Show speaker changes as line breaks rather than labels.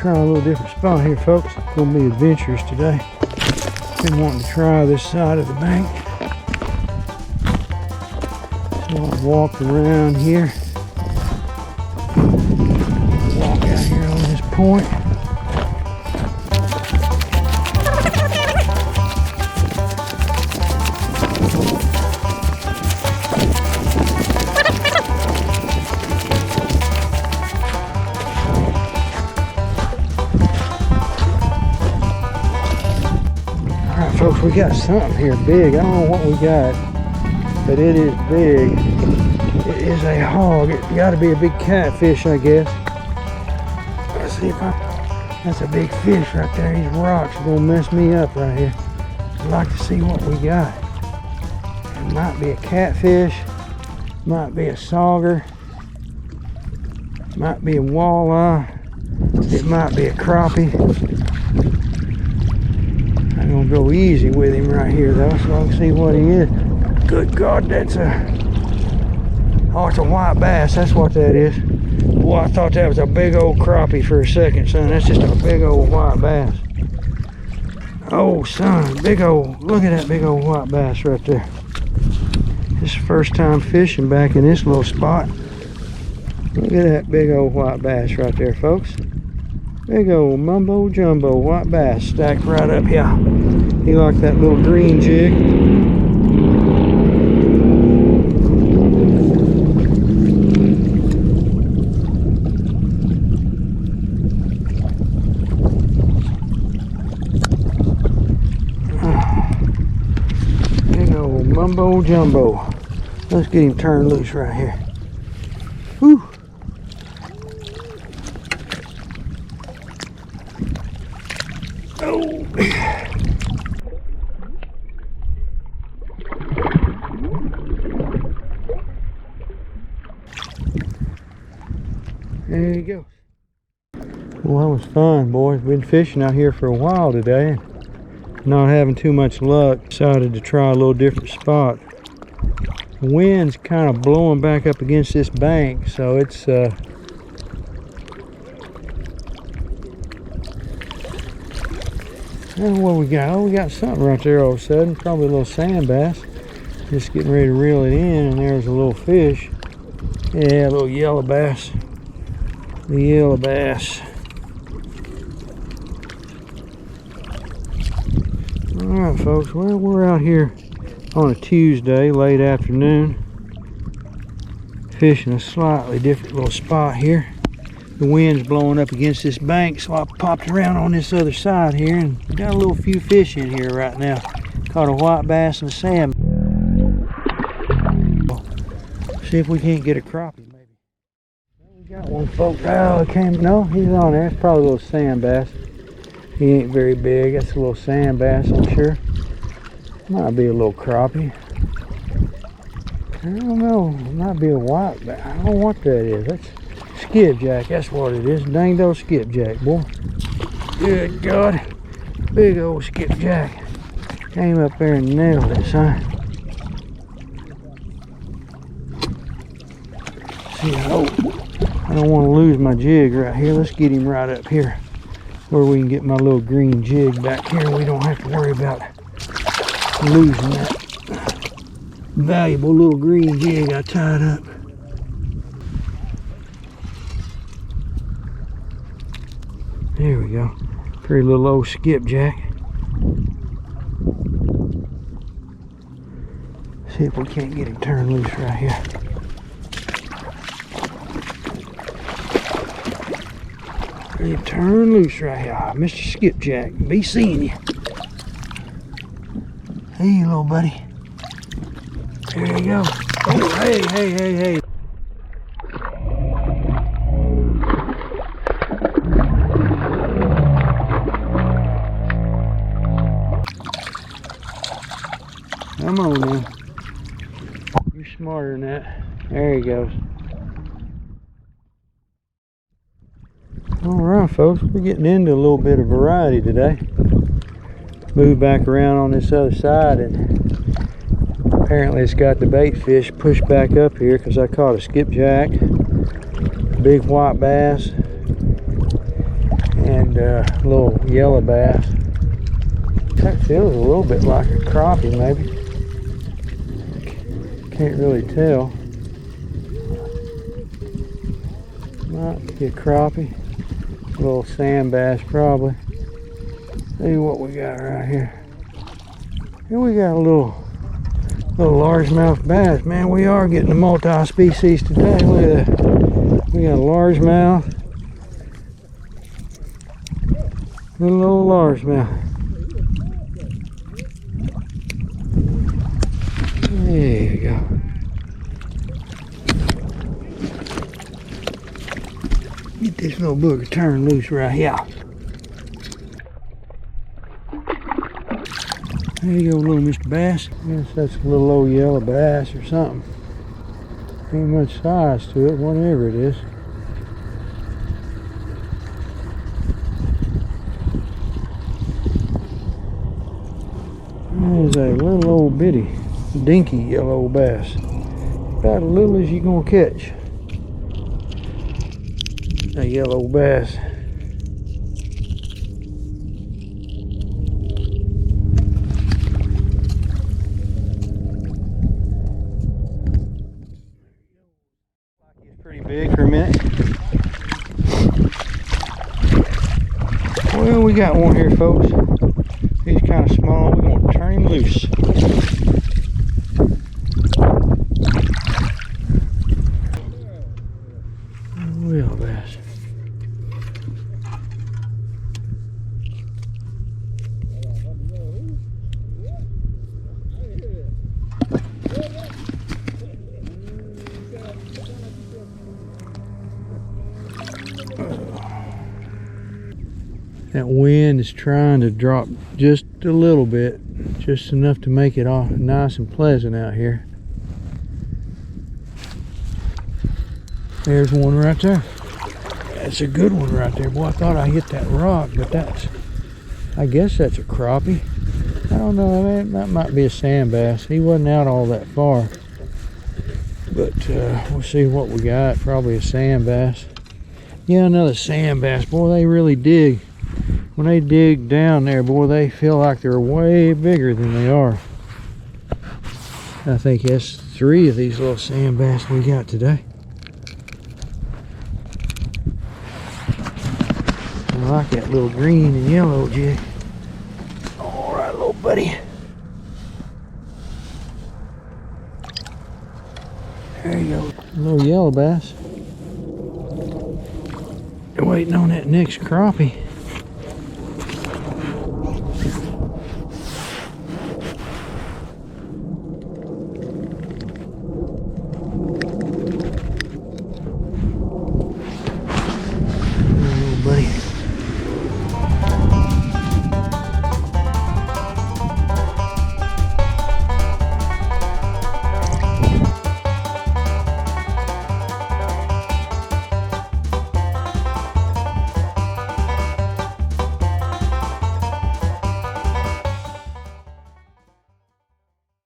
try a little different spot here, folks. Gonna be adventurous today. Been wanting to try this side of the bank. So I walked around here. Walk out here on this point. Folks, we got something here big. I don't know what we got, but it is big. It is a hog. It's got to be a big catfish, I guess. Let's see if that's a big fish right there. These rocks are gonna mess me up right here. I'd like to see what we got. It might be a catfish, might be a sauger, might be a walleye, it might be a crappie. I'm gonna go easy with him right here though, so I can see what he is. Good God, that's oh, it's a white bass. That's what that is. Boy, I thought that was a big old crappie for a second, son. That's just a big old white bass. Oh, son, big old, look at that big old white bass right there. This is the first time fishing back in this little spot. Look at that big old white bass right there, folks. Big old mumbo jumbo white bass stacked right up here. He liked that little green jig. Big old mumbo jumbo. Let's get him turned loose right here. Whew. Oh. There you go. Well, that was fun, boys. Been fishing out here for a while today. Not having too much luck. Decided to try a little different spot. The wind's kind of blowing back up against this bank, so it's I don't know what we got. Oh, we got something right there all of a sudden. Probably a little sand bass. Just getting ready to reel it in, and there's a little fish. Yeah, a little yellow bass. The yellow bass. Alright, folks. Well, we're out here on a Tuesday, late afternoon. Fishing a slightly different little spot here. The wind's blowing up against this bank, so I popped around on this other side here and got a little few fish in here right now. Caught a white bass and a salmon. See if we can't get a crappie maybe. Well, we got one, folks. Oh, it came. No, he's on there. It's probably a little sand bass. He ain't very big. That's a little sand bass, I'm sure. Might be a little crappie. I don't know. It might be a white bass. I don't know what that is. That's skipjack, that's what it is. Dang old skipjack, boy. Good God. Big old skipjack. Came up there and nailed it, son. See, I don't want to lose my jig right here. Let's get him right up here where we can get my little green jig back here. We don't have to worry about losing that valuable little green jig I tied up. There we go. Pretty little old skipjack. See if we can't get him turned loose right here. Get him turned loose right here. Mr. Skipjack, be seeing you. Hey, little buddy. There you go. Oh, hey. Come on now. You're smarter than that. There he goes. Alright, folks, we're getting into a little bit of variety today. Moved back around on this other side, and apparently it's got the bait fish pushed back up here because I caught a skipjack, big white bass, and little yellow bass. That feels a little bit like a crappie, maybe. Can't really tell. Might be a crappie. A little sand bass, probably. See what we got right here. Here we got a little largemouth bass. Man, we are getting the multi-species today. Look at that. We got a largemouth. Little old largemouth. There you go. Get this little booger turned loose right here. There you go, little Mr. Bass. I guess that's a little old yellow bass or something. Ain't much size to it, whatever it is. There's a little old bitty, dinky yellow bass. About as little as you're gonna catch. A yellow bass. He's pretty big for a minute. Well, we got one here, folks. He's kind of small. We're going to turn him loose. Real bass. That wind is trying to drop just a little bit, just enough to make it all nice and pleasant out here. There's one right there. That's a good one right there. Boy, I thought I hit that rock, but I guess that's a crappie. I don't know, that might be a sand bass. He wasn't out all that far. But we'll see what we got. Probably a sand bass. Yeah, another sand bass. Boy, they really dig. When they dig down there, boy, they feel like they're way bigger than they are. I think that's 3 of these little sand bass we got today. I like that little green and yellow jig. All right, little buddy. There you go. A little yellow bass. Waiting on that next crappie.